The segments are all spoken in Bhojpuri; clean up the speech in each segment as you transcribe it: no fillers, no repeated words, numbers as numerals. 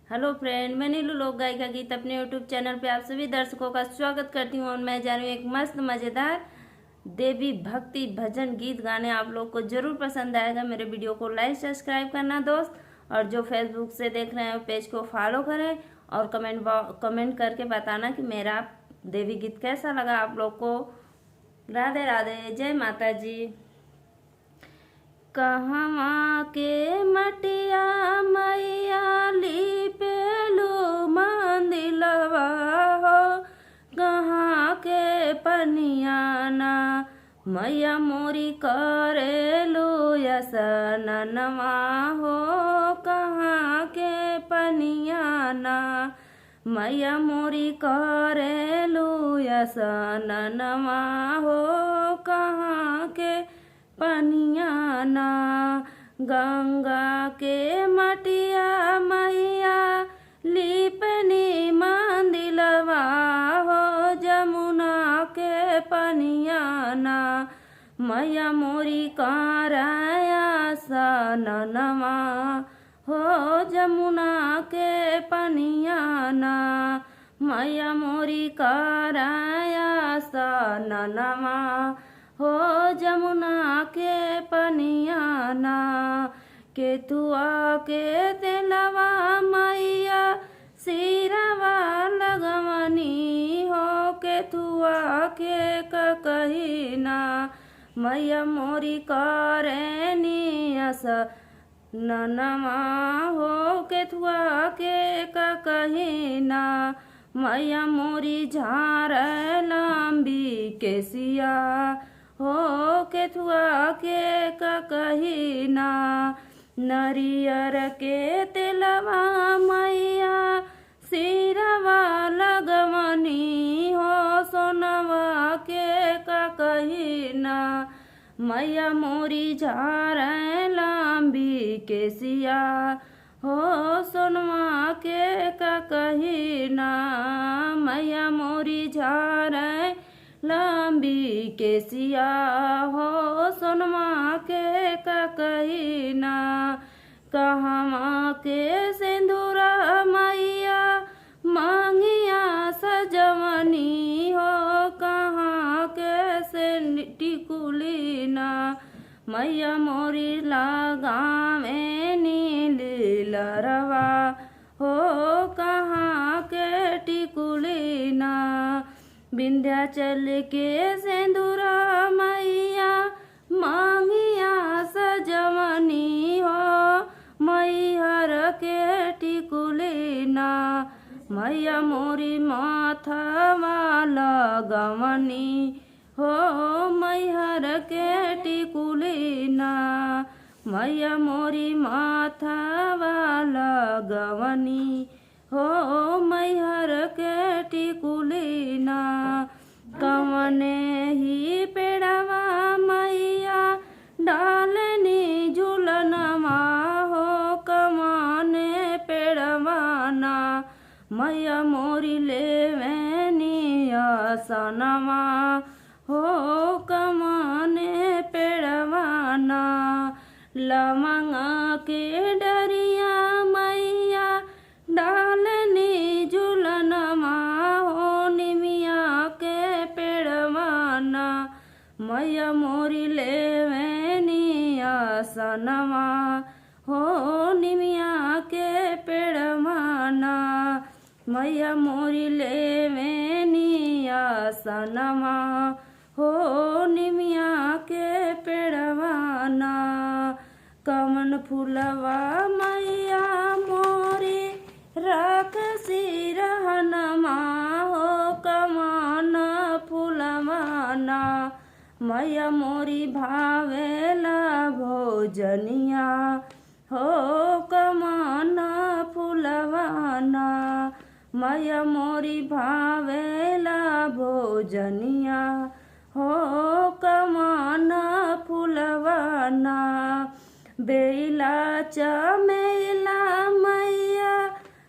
हेलो फ्रेंड, मैं नीलू लोक गायिका गीत अपने यूट्यूब चैनल पे आप सभी दर्शकों का स्वागत करती हूँ। और मैं जा रही हूँ एक मस्त मज़ेदार देवी भक्ति भजन गीत गाने। आप लोग को जरूर पसंद आएगा। मेरे वीडियो को लाइक सब्सक्राइब करना दोस्त, और जो फेसबुक से देख रहे हैं पेज को फॉलो करें और कमेंट करके बताना कि मेरा देवी गीत कैसा लगा आप लोग को। राधे राधे, जय माता जी। कहवा के मटिया मैया लिपेलू मंदिलवा हो, कहाँ के पनियाना मैया मोरी करेलू यसनवा हो, कहाँ के पनियाना मैया मोरी करेलू यसनवा हो, कहाँ के पनियाना। गंगा के मटिया मैया लिपनी मंदिलवा हो, जमुना के पनियाना मैया मोरी कराया सननवा हो, जमुना के पनियाना मैया मोरी कराया सननवा हो, जमुना के पनियाना। केतुआ के तेलवा मैया सिरवा लगवनी हो, केतुआ के ककहीना मैया मोरी करेनी अस ननमा हो, केतुआ के ककहीना मैया मोरी झार लंबी केसिया हो, केथुआ के ककहीना। नरियर के तेलवा मैया सिरवा लगवनी हो, सोनवा के ककहीना मैया मोरी झार लंबी केसिया हो, सोनवा के ककहीना मैया मोरी झार लंबी केसिया हो, सोनमा के ककहीना। कहवा के सिंदूरा मैया मांगिया सजवनी हो, कहाँ के से टिकुलीना मैया मोरी लगावे नीलरवा हो, कहाँ के टिकुलीना। विंध्याचल के सिंदूरा मैया मांगिया सजवनी हो, मैहर के टिकुलीना मैया मोरी माथवा लगवनी हो, मैहर के टिकुलीना मैया मोरी माथवा लगवनी हो, मैहर के टिकुलीना। कवने ही पेड़वा मैया डालनी झूलनवा हो, कवने पेड़वाना मैया मोरी लेवनी आसनवा हो, कवने पेड़वाना। लवंगा के डरिया मैया डालनी झूलनवा हो, निमिया के पेड़वाना मैया मोरी लेवनी आसनवा हो, निमिया के पेड़वाना मैया मोरी लेवनी आसनवा हो, निमिया के पेड़वाना। कमन फूलवा मैया मोरी राखसी रहनमा हो, कमान फूलवाना मैया मोरी भावेला भोजनिया हो, कमान फूलवाना मैया मोरी भावेला भोजनिया हो, कमान फूलवाना। बेला चमेला मैया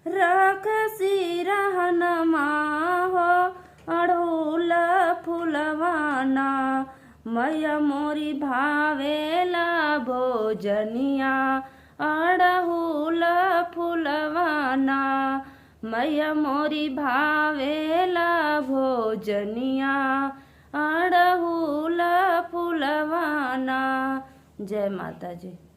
राखसी रहनमा हो, अड़हुल फूलवाना मैया मोरी भावेला भोजनिया अड़हुल फूलवा फुलवाना, मैया मोरी भावेला भोजनिया अड़हुल फुलवाना। जय माता जी।